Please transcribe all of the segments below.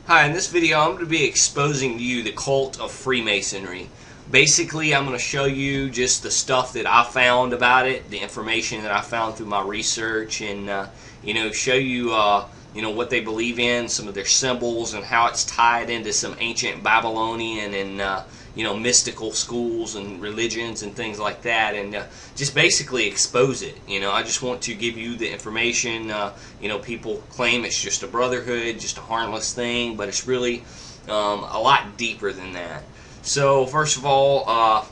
Hi, in this video I'm going to be exposing to you the cult of Freemasonry. Basically, I'm going to show you just the stuff that I found about it, the information that I found through my research, and show you what they believe in, some of their symbols, and how it's tied into some ancient Babylonian and mystical schools and religions and things like that, and just basically expose it. I just want to give you the information. People claim it's just a brotherhood, just a harmless thing, but it's really a lot deeper than that. So first of all,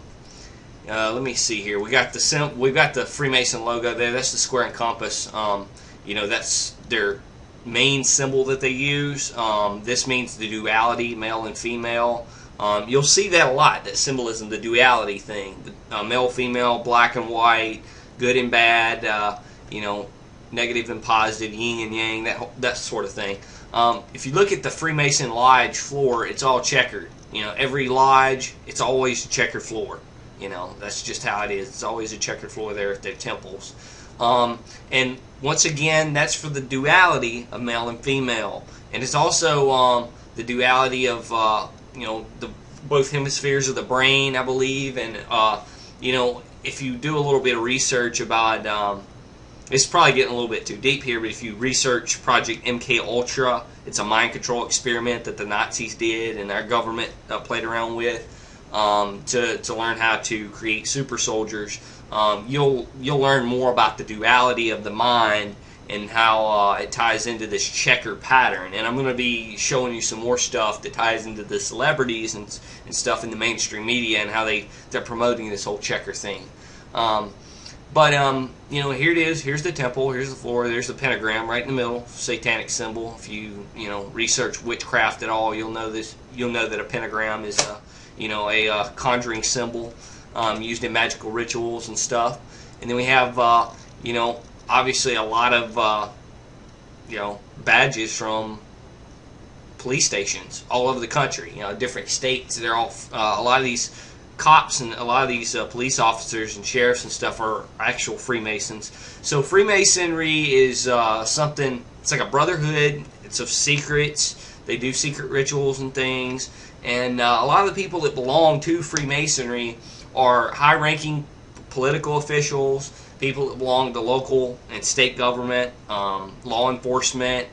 let me see here. We've got the Freemason logo there. That's the square and compass. That's their main symbol that they use. This means the duality, male and female. You'll see that a lot, that symbolism, the duality thing. Male, female, black and white, good and bad, negative and positive, yin and yang, that sort of thing. If you look at the Freemason lodge floor, it's all checkered. Every lodge, it's always a checkered floor. That's just how it is. It's always a checkered floor there at their temples. And once again, that's for the duality of male and female. And it's also the duality of both hemispheres of the brain, I believe. And if you do a little bit of research about it's probably getting a little bit too deep here, but if you research Project MK Ultra, it's a mind control experiment that the Nazis did and our government played around with to learn how to create super soldiers. You'll learn more about the duality of the mind and how it ties into this checker pattern. And I'm going to be showing you some more stuff that ties into the celebrities and stuff in the mainstream media and how they're promoting this whole checker thing. Here it is. Here's the temple. Here's the floor. There's the pentagram right in the middle, satanic symbol. If you research witchcraft at all, you'll know this. You'll know that a pentagram is a conjuring symbol used in magical rituals and stuff. And then we have obviously a lot of badges from police stations all over the country. Different states. They're all a lot of these cops and a lot of these police officers and sheriffs and stuff are actual Freemasons. So Freemasonry is something. It's like a brotherhood. It's of secrets. They do secret rituals and things. And a lot of the people that belong to Freemasonry are high-ranking political officials, people that belong to local and state government, law enforcement,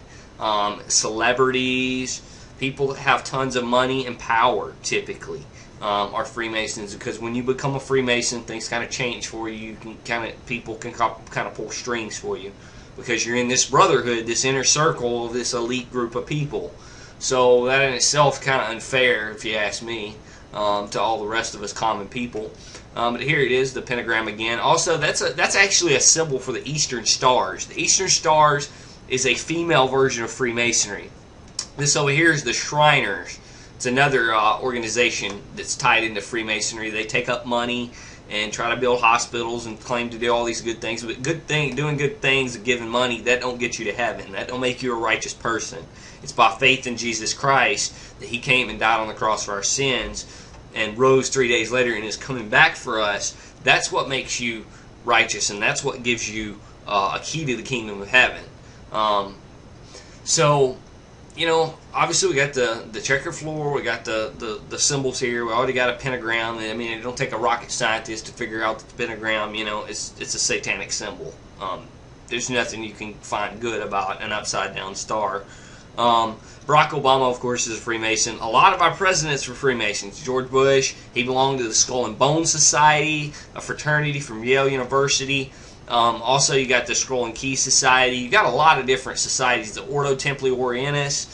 celebrities, people that have tons of money and power typically are Freemasons, because when you become a Freemason, things kind of change for you. People can kind of pull strings for you because you're in this brotherhood, this inner circle of this elite group of people. So that in itself is kind of unfair, if you ask me, to all the rest of us common people. But here it is, the pentagram again. Also, that's actually a symbol for the Eastern Stars. The Eastern Stars is a female version of Freemasonry. This over here is the Shriners. It's another organization that's tied into Freemasonry. They take up money and try to build hospitals and claim to do all these good things. But doing good things and giving money, that don't get you to heaven. That don't make you a righteous person. It's by faith in Jesus Christ that He came and died on the cross for our sins and rose 3 days later and is coming back for us. That's what makes you righteous, and that's what gives you a key to the kingdom of heaven. Obviously we got the checker floor, we got the symbols here, we already got a pentagram. I mean, it don't take a rocket scientist to figure out that the pentagram, it's a satanic symbol. There's nothing you can find good about an upside down star. Barack Obama, of course, is a Freemason. A lot of our presidents were Freemasons. George Bush, he belonged to the Skull and Bone Society, a fraternity from Yale University. Also, you got the Scroll and Key Society. You got a lot of different societies. The Ordo Templi Orientis,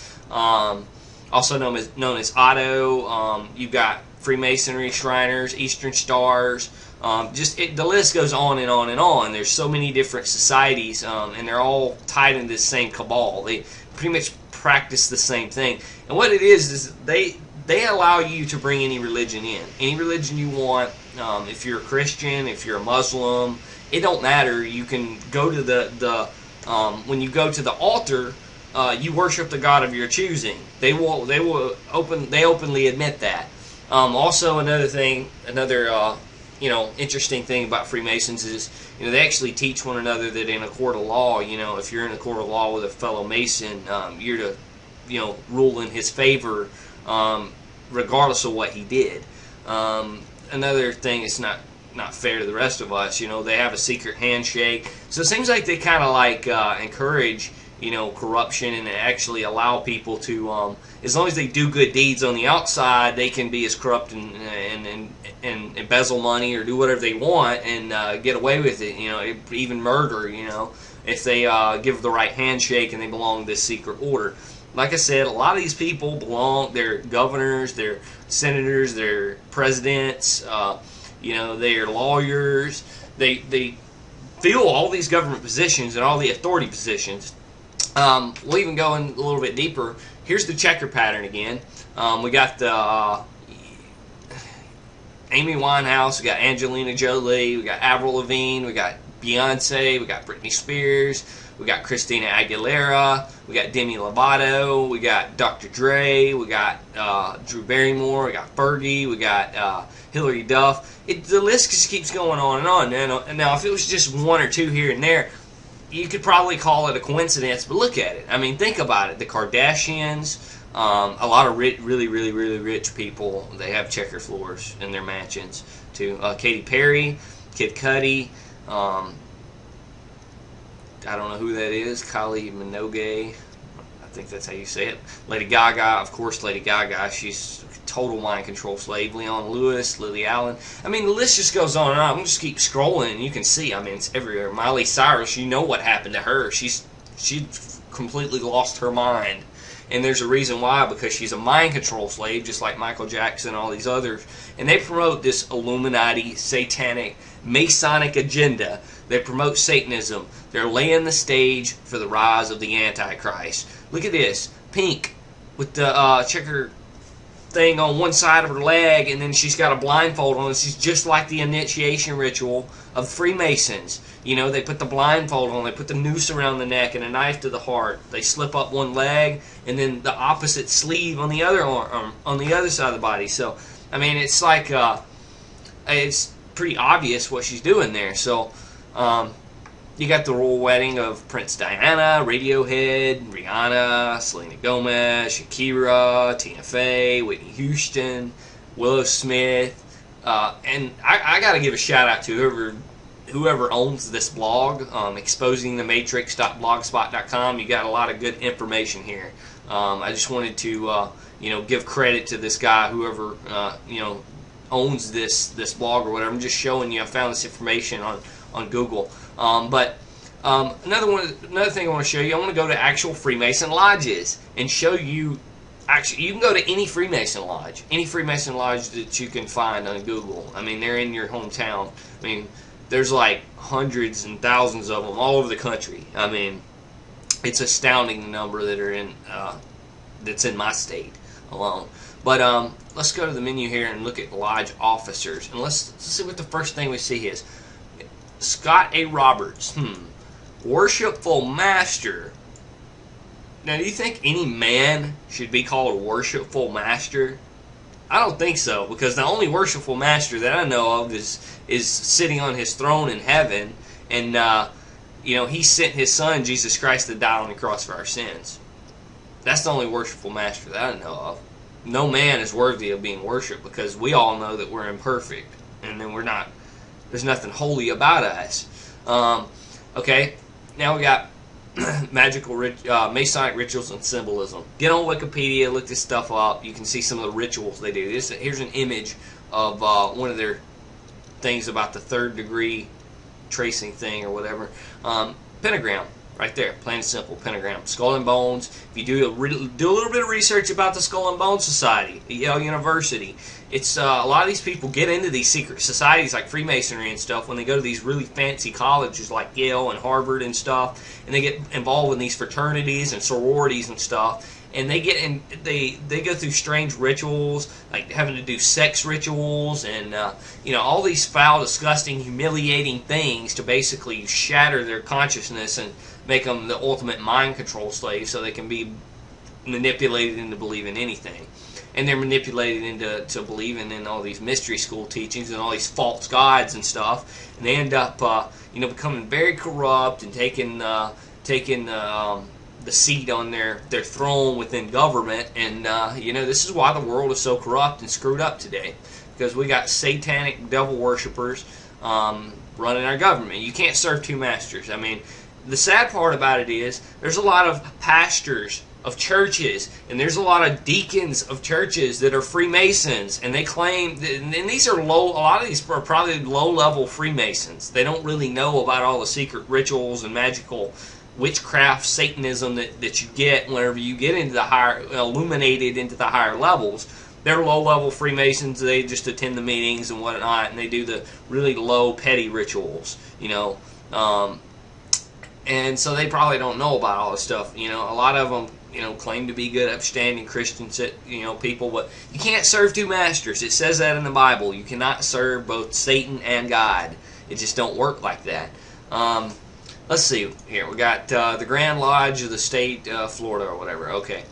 also known as Otto. You've got Freemasonry, Shriners, Eastern Stars. The list goes on and on and on. There's so many different societies, and they're all tied into the same cabal. They pretty much practice the same thing. And what it is they allow you to bring any religion in. Any religion you want. If you're a Christian, if you're a Muslim, it don't matter. You can go to when you go to the altar, you worship the God of your choosing. They openly admit that. Also, another interesting thing about Freemasons is, they actually teach one another that in a court of law, if you're in a court of law with a fellow Mason, you're to rule in his favor, regardless of what he did. Another thing is not fair to the rest of us. They have a secret handshake, so it seems like they kind of like encourage corruption, and actually allow people to, as long as they do good deeds on the outside, they can be as corrupt and embezzle money or do whatever they want and get away with it. Even murder. If they give the right handshake and they belong to this secret order. Like I said, a lot of these people belong. They're governors, they're senators, they're presidents. They're lawyers. They fill all these government positions and all the authority positions. We'll even go in a little bit deeper. Here's the checker pattern again. We got the Amy Winehouse, we got Angelina Jolie, we got Avril Lavigne, we got Beyonce, we got Britney Spears, we got Christina Aguilera, we got Demi Lovato, we got Dr. Dre, we got Drew Barrymore, we got Fergie, we got Hilary Duff. The list just keeps going on and on. Now, if it was just one or two here and there, you could probably call it a coincidence, but look at it. I mean, think about it. The Kardashians, a lot of really rich people, they have checker floors in their mansions too. Katy Perry, Kid Cudi, I don't know who that is, Kylie Minogue, I think that's how you say it. Lady Gaga, of course, Lady Gaga, she's a total mind control slave. Leon Lewis, Lily Allen. I mean, the list just goes on and on. I'm just keep scrolling, and you can see. I mean, it's everywhere. Miley Cyrus, you know what happened to her. She completely lost her mind, and there's a reason why. Because she's a mind control slave, just like Michael Jackson and all these others. And they promote this Illuminati, satanic, Masonic agenda. They promote Satanism. They're laying the stage for the rise of the Antichrist. Look at this. Pink with the checker thing on one side of her leg, and then she's got a blindfold on. She's just like the initiation ritual of Freemasons. They put the blindfold on, they put the noose around the neck and a knife to the heart. They slip up one leg and then the opposite sleeve on the other arm, on the other side of the body. So, I mean, it's like, it's pretty obvious what she's doing there. So, you got the royal wedding of Prince Diana, Radiohead, Rihanna, Selena Gomez, Shakira, Tina Fey, Whitney Houston, Willow Smith, and I got to give a shout out to whoever owns this blog, exposingthematrix.blogspot.com. You got a lot of good information here. I just wanted to give credit to this guy, whoever owns this blog or whatever. I'm just showing you. I found this information on Google. But another thing I want to show you, I want to go to actual Freemason lodges and show you. Actually, you can go to any Freemason lodge that you can find on Google. I mean, they're in your hometown. I mean, there's like hundreds and thousands of them all over the country. I mean, it's astounding the number that are in that's in my state alone. But let's go to the menu here and look at lodge officers, and let's see what the first thing we see is. Scott A. Roberts, worshipful master. Now, do you think any man should be called a worshipful master? I don't think so, because the only worshipful master that I know of is sitting on his throne in heaven, and he sent his son Jesus Christ to die on the cross for our sins. That's the only worshipful master that I know of. No man is worthy of being worshipped, because we all know that we're imperfect, and then we're not. There's nothing holy about us. Okay, now we got Masonic rituals and symbolism. Get on Wikipedia, look this stuff up. You can see some of the rituals they do. Here's an image of one of their things about the third degree tracing thing or whatever. Pentagram, right there, plain and simple, pentagram. Skull and Bones. If you do a little bit of research about the Skull and Bones Society at Yale University, it's a lot of these people get into these secret societies like Freemasonry and stuff when they go to these really fancy colleges like Yale and Harvard and stuff, and they get involved in these fraternities and sororities and stuff, and they get in, they go through strange rituals like having to do sex rituals and all these foul, disgusting, humiliating things to basically shatter their consciousness and make them the ultimate mind control slave, so they can be manipulated into believing anything. And they're manipulated into believing in all these mystery school teachings and all these false gods and stuff, and they end up becoming very corrupt and taking the the seat on their throne within government. And you know, this is why the world is so corrupt and screwed up today, because we got satanic devil worshippers running our government. You can't serve two masters. I mean, the sad part about it is there's a lot of pastors of churches, and there's a lot of deacons of churches that are Freemasons, and they claim that, and these are low, a lot of these are probably low-level Freemasons. They don't really know about all the secret rituals and magical witchcraft, Satanism that you get whenever you get into the higher, illuminated into the higher levels. They're low-level Freemasons. They just attend the meetings and whatnot, and they do the really low, petty rituals, you know. And so they probably don't know about all this stuff. You know, a lot of them, you know, claim to be good, upstanding Christians, you know, people, but you can't serve two masters. It says that in the Bible. You cannot serve both Satan and God. It just don't work like that. Let's see here. We got the Grand Lodge of the state of Florida or whatever. Okay.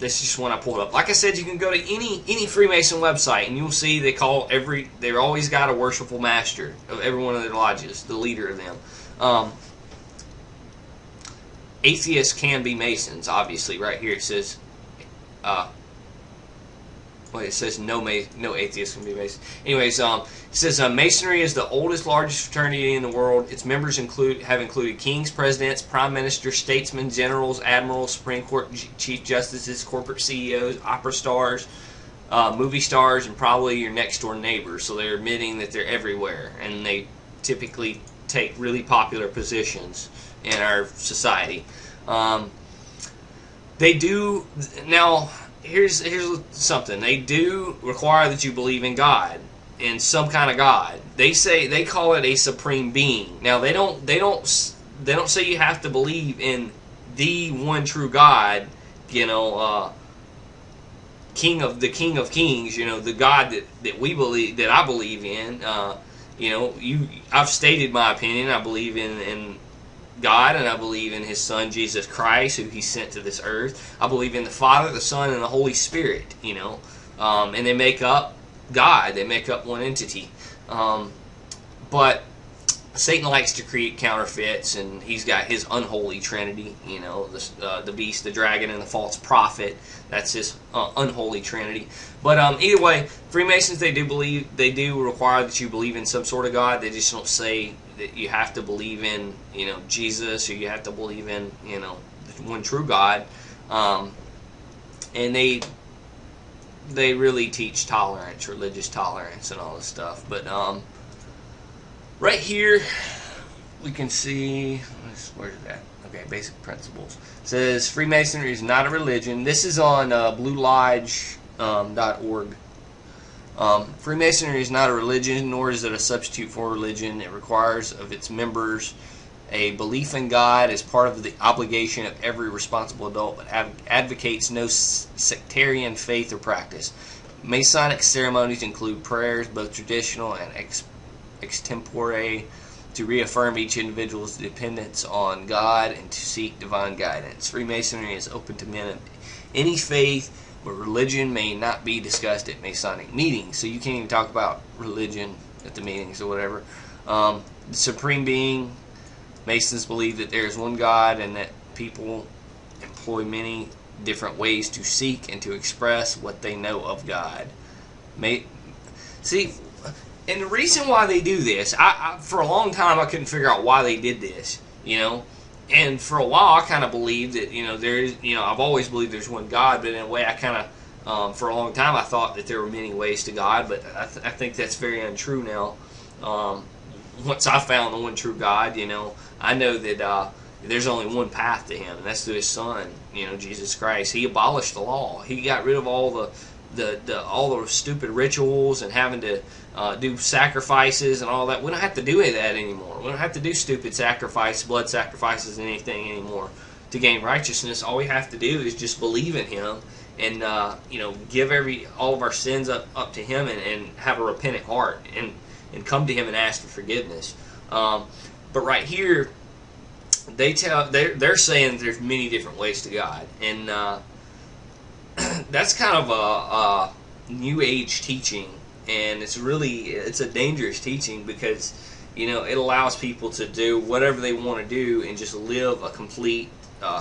This is just one I pulled up. Like I said, you can go to any Freemason website and you'll see they always got a worshipful master of every one of their lodges, the leader of them. Atheists can be Masons, obviously. Right here it says, it says no atheists can be Masons. Anyways, it says Masonry is the oldest, largest fraternity in the world. Its members have included kings, presidents, prime ministers, statesmen, generals, admirals, Supreme Court chief justices, corporate CEOs, opera stars, movie stars, and probably your next door neighbors. So they're admitting that they're everywhere, and they typically take really popular positions in our society. They do now. Here's something. They do require that you believe in God, in some kind of God. They call it a supreme being. Now they don't say you have to believe in the one true God. You know, King of Kings. You know, the God that we believe, that I believe in. You know, I've stated my opinion. I believe in God, and I believe in His Son Jesus Christ, who He sent to this earth. I believe in the Father, the Son, and the Holy Spirit. You know, and they make up God. They make up one entity. But Satan likes to create counterfeits, and he's got his unholy trinity. You know, the beast, the dragon, and the false prophet. That's his unholy trinity. But either way, Freemasons, they do require that you believe in some sort of God. They just don't say that you have to believe in, you know, Jesus, or you have to believe in, you know, one true God. And they really teach tolerance, religious tolerance, and all this stuff. But right here we can see, where's it at? Okay, basic principles. It says Freemasonry is not a religion. This is on bluelodge.org. Freemasonry is not a religion, nor is it a substitute for religion. It requires of its members a belief in God as part of the obligation of every responsible adult, but advocates no sectarian faith or practice. Masonic ceremonies include prayers, both traditional and extempore, to reaffirm each individual's dependence on God and to seek divine guidance. Freemasonry is open to men of any faith, but religion may not be discussed at Masonic meetings. So you can't even talk about religion at the meetings or whatever. The supreme being, Masons believe that there is one God and that people employ many different ways to seek and to express what they know of God. See, and the reason why they do this, I for a long time I couldn't figure out why they did this, you know. And for a while I kind of believed that, you know, I've always believed there's one God, but in a way I kind of, for a long time I thought that there were many ways to God, but I think that's very untrue now. Once I found the one true God, you know, I know that there's only one path to Him, and that's through His Son, you know, Jesus Christ. He abolished the law. He got rid of all the stupid rituals and having to do sacrifices and all that. We don't have to do any of that anymore. We don't have to do stupid sacrifice, blood sacrifices, and anything anymore to gain righteousness. All we have to do is just believe in Him and you know, give all of our sins up to Him and have a repentant heart and come to Him and ask for forgiveness. But right here, they're saying there's many different ways to God, and that's kind of a New Age teaching, and it's a dangerous teaching because, you know, it allows people to do whatever they want to do and just live a complete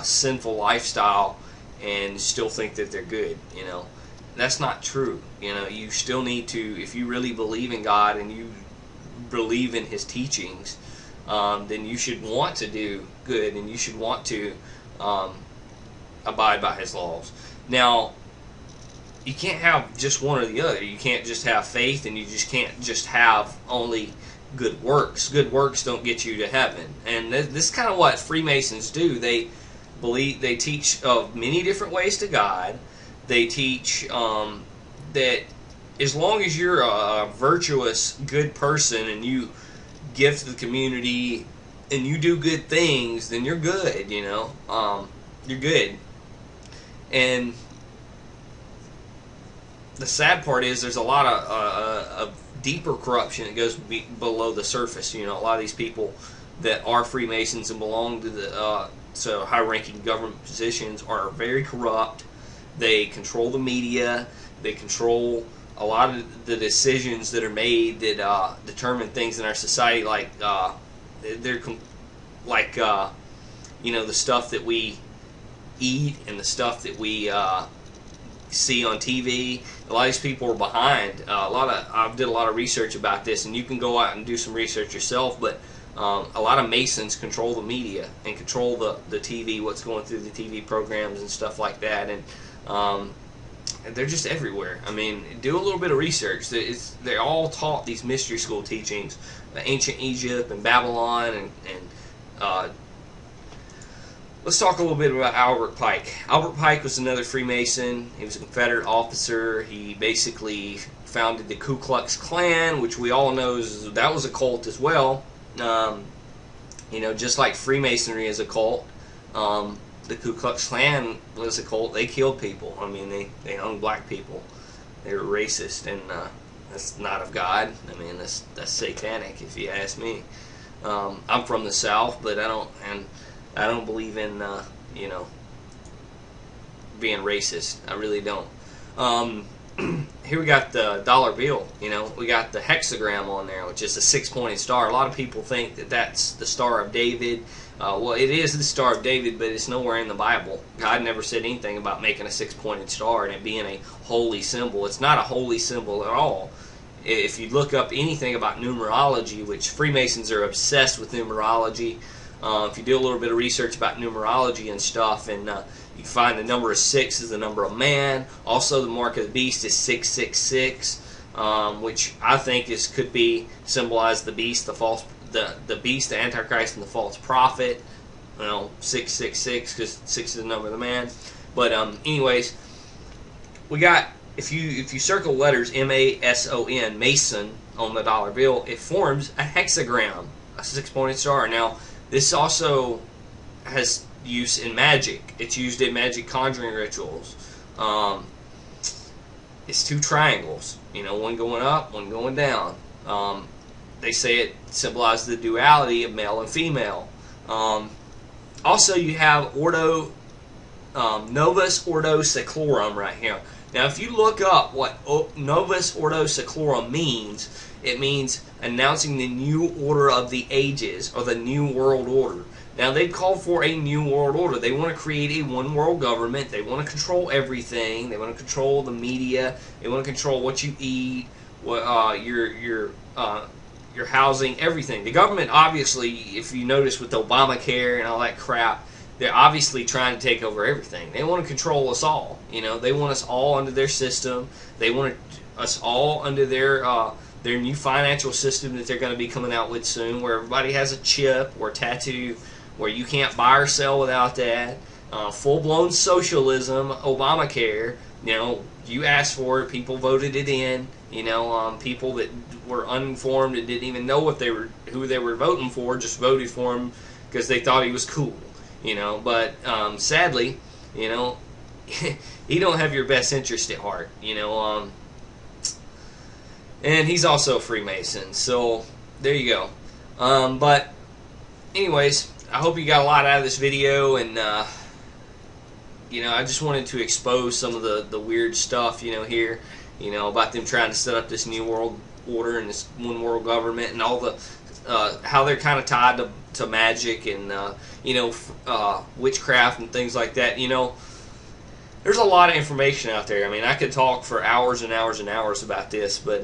sinful lifestyle and still think that they're good. You know, that's not true. You know, you still need to, if you really believe in God and you believe in His teachings, then you should want to do good and you should want to abide by His laws. Now, you can't have just one or the other. You can't just have faith, and you just can't just have only good works. Good works don't get you to heaven. And this is kind of what Freemasons do. They teach of many different ways to God. They teach that as long as you're a virtuous, good person and you give to the community and you do good things, then you're good. You know, you're good. And the sad part is there's a lot of deeper corruption that goes below the surface. You know, a lot of these people that are Freemasons and belong to the high-ranking government positions are very corrupt. They control the media. They control a lot of the decisions that are made that determine things in our society, like you know, the stuff that we eat and the stuff that we see on TV. A lot of these people are behind. I did a lot of research about this, and you can go out and do some research yourself. But a lot of Masons control the media and control the TV, what's going through the TV programs and stuff like that, and they're just everywhere. I mean, do a little bit of research. They're all taught these mystery school teachings, ancient Egypt and Babylon, and let's talk a little bit about Albert Pike. Albert Pike was another Freemason. He was a Confederate officer. He basically founded the Ku Klux Klan, which we all know that was a cult as well. You know, just like Freemasonry is a cult, the Ku Klux Klan was a cult. They killed people. I mean, they hung black people. They were racist, and that's not of God. I mean, that's satanic, if you ask me. I'm from the South, but I don't believe in, you know, being racist. I really don't. Here we got the dollar bill. You know, we got the hexagram on there, which is a 6-pointed star. A lot of people think that that's the Star of David. Well, it is the Star of David, but it's nowhere in the Bible. God never said anything about making a 6-pointed star and it being a holy symbol. It's not a holy symbol at all. If you look up anything about numerology, which Freemasons are obsessed with numerology, if you do a little bit of research about numerology and stuff, and you find the number of 6 is the number of man. Also, the mark of the beast is 666, which I think could be symbolized the beast, the beast, the Antichrist, and the false prophet. You know, 666 because 6 is the number of the man. But anyways, we got, if you circle letters M-A-S-O-N, Mason, on the dollar bill, it forms a hexagram, a 6-pointed star. Now, this also has use in magic. It's used in magic conjuring rituals. It's 2 triangles, you know, one going up, one going down. They say it symbolizes the duality of male and female. Also, you have Novus Ordo Seclorum right here. Now, if you look up what Novus Ordo Seclorum means, it means announcing the new order of the ages, or the new world order. Now, they call for a new world order. They want to create a one-world government. They want to control everything. They want to control the media. They want to control what you eat, what your housing, everything. The government, obviously, if you notice with Obamacare and all that crap, they're obviously trying to take over everything. They want to control us all. You know, they want us all under their system. They want us all under their new financial system that they're going to be coming out with soon, where everybody has a chip or a tattoo, where you can't buy or sell without that. Full-blown socialism, Obamacare. You know, you asked for it, people voted it in. You know, people that were uninformed and didn't even know who they were voting for just voted for him because they thought he was cool. You know, but sadly, you know, he don't have your best interest at heart. You know, and he's also a Freemason. So there you go. But anyways, I hope you got a lot out of this video, and you know, I just wanted to expose some of the weird stuff, you know, here, you know, about them trying to set up this new world order and this one world government, and all the how they're kind of tied to magic and witchcraft and things like that. There's a lot of information out there. I mean, I could talk for hours and hours and hours about this, but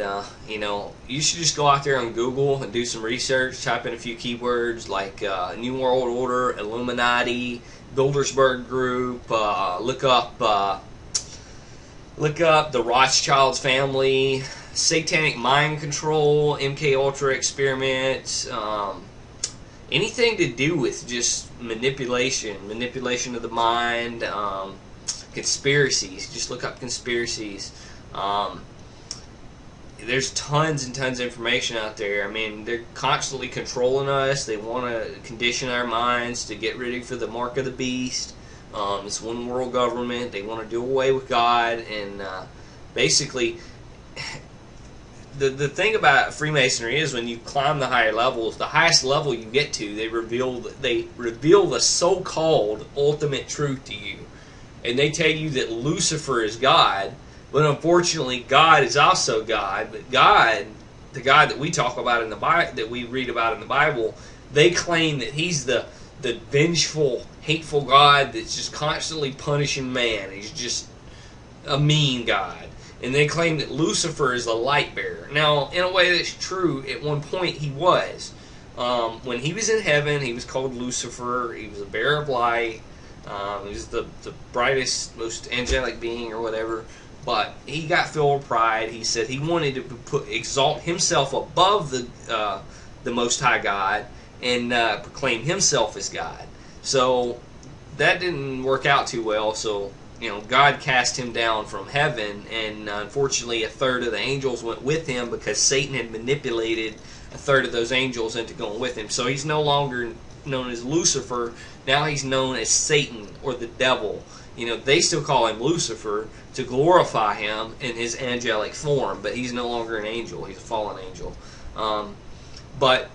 you should just go out there on Google and do some research. Type in a few keywords like New World Order, Illuminati, Bilderberg Group. Look up the Rothschilds family, satanic mind control, MK Ultra experiments. Anything to do with just manipulation of the mind. Conspiracies. Just look up conspiracies. There's tons and tons of information out there. I mean, they're constantly controlling us. They want to condition our minds to get ready for the mark of the beast. It's one world government. They want to do away with God. And basically, the thing about Freemasonry is when you climb the higher levels, the highest level you get to, they reveal the so-called ultimate truth to you. And they tell you that Lucifer is God, but unfortunately God is also God. But God, the God that we talk about in the Bible, that we read about in the Bible, they claim that He's the vengeful, hateful God that's just constantly punishing man. He's just a mean God. And they claim that Lucifer is the light bearer. Now, in a way that's true, at one point he was. When he was in heaven, he was called Lucifer. He was a bearer of light. He was the brightest, most angelic being or whatever. But he got filled with pride. He said he wanted to exalt himself above the Most High God and proclaim himself as God. So that didn't work out too well. So God cast him down from heaven, and unfortunately a third of the angels went with him because Satan had manipulated a third of those angels into going with him. So he's no longer known as Lucifer. Now he's known as Satan or the devil. They still call him Lucifer to glorify him in his angelic form, but he's no longer an angel. He's a fallen angel. But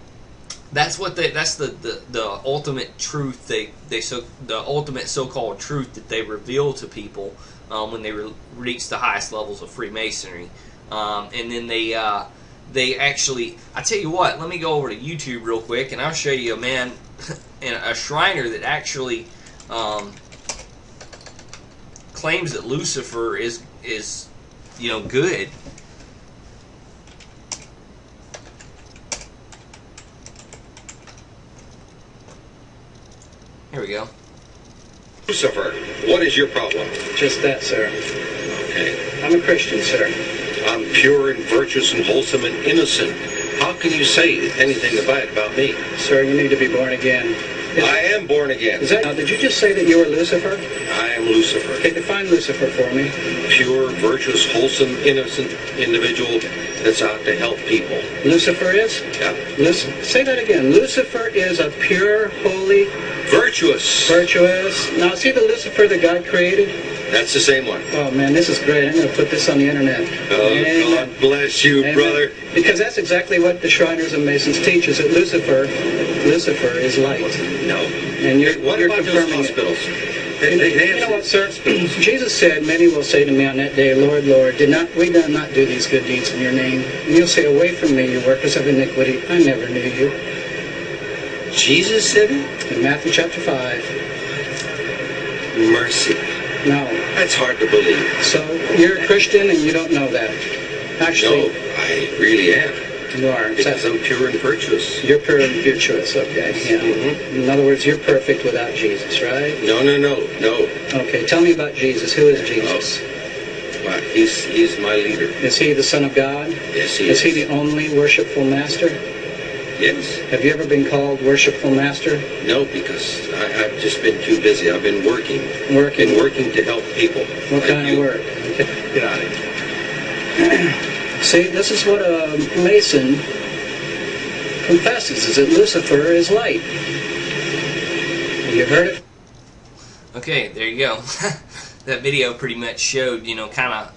that's the ultimate truth. The ultimate so-called truth that they reveal to people when they reach the highest levels of Freemasonry, and then they actually. I tell you what. Let me go over to YouTube real quick, and I'll show you a man, a Shriner that actually claims that Lucifer is good. Here we go. Lucifer, what is your problem? Just that, sir. Okay. I'm a Christian, sir. I'm pure and virtuous and wholesome and innocent. How can you say anything bad about me? Sir, you need to be born again. I am born again. Now, did you just say that you were Lucifer? I am Lucifer. Okay, define Lucifer for me. Pure, virtuous, wholesome, innocent individual that's out to help people. Lucifer is? Yeah. Listen, say that again. Lucifer is a pure, holy... Virtuous. Virtuous. Now, see the Lucifer that God created? That's the same one. Oh, man, this is great. I'm going to put this on the internet. Oh, amen. God bless you, amen. Brother. Because that's exactly what the Shriners and Masons teach, is that Lucifer is light. No. And you're about confirming those hospitals? You know what, sir? Jesus said, many will say to me on that day, Lord, Lord, we did not do these good deeds in your name? And you'll say, away from me, you workers of iniquity. I never knew you. Jesus said it? In Matthew chapter 5. Mercy. No. That's hard to believe. So, you're a Christian and you don't know that. Actually. No, I really am. You are. Because I'm pure and virtuous. You're pure and virtuous, okay. Yeah. Mm-hmm. In other words, you're perfect without Jesus, right? No. Okay, tell me about Jesus. Who is Jesus? Well, he's my leader. Is he the Son of God? Yes, he is. Is he the only worshipful master? Yes. Have you ever been called worshipful master? No, because I've just been too busy. I've been working. Working? Been working to help people. What like kind you. of work? Okay. Get out of here. See, this is what a Mason confesses, is that Lucifer is light. You heard it? Okay, there you go. That video pretty much showed, kind of,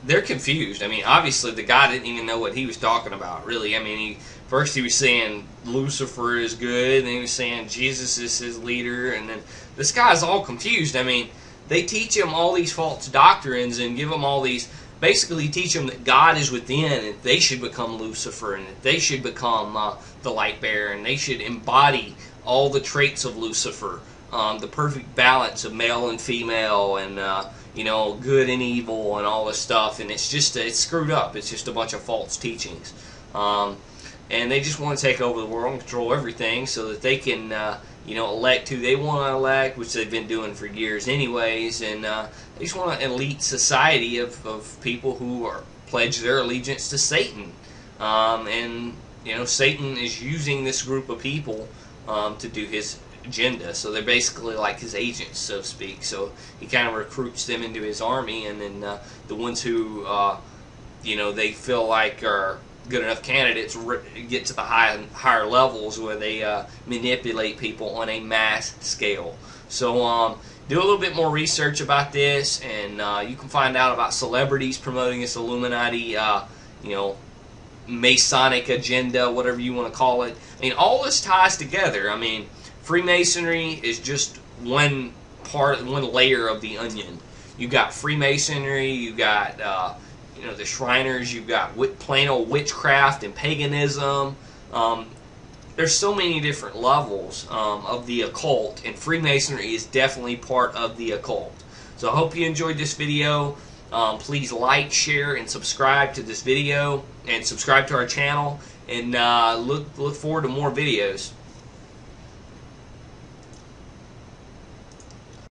they're confused. I mean, obviously the guy didn't even know what he was talking about, really. I mean, first he was saying Lucifer is good, and then he was saying Jesus is his leader, and then this guy's all confused. I mean, they teach him all these false doctrines and give him all these, basically teach them that God is within, and they should become Lucifer, and that they should become the light bearer, and they should embody all the traits of Lucifer, the perfect balance of male and female, and you know, good and evil, and all this stuff. And it's just it's screwed up. It's just a bunch of false teachings, and they just want to take over the world and control everything so that they can you know, elect who they want to elect, which they've been doing for years anyways. And they just want an elite society of people who are pledge their allegiance to Satan. And you know, Satan is using this group of people to do his agenda. So they're basically like his agents, so to speak. So he kind of recruits them into his army, and then the ones who you know, they feel like are good enough candidates get to the higher levels where they manipulate people on a mass scale. So do a little bit more research about this, and you can find out about celebrities promoting this Illuminati, you know, Masonic agenda, whatever you want to call it. I mean, all this ties together. I mean, Freemasonry is just one layer of the onion. You got Freemasonry, you got you know, the Shriners, you've got plain old witchcraft and paganism. There's so many different levels of the occult, and Freemasonry is definitely part of the occult. So I hope you enjoyed this video. Please like, share, and subscribe to this video, and subscribe to our channel, and look forward to more videos.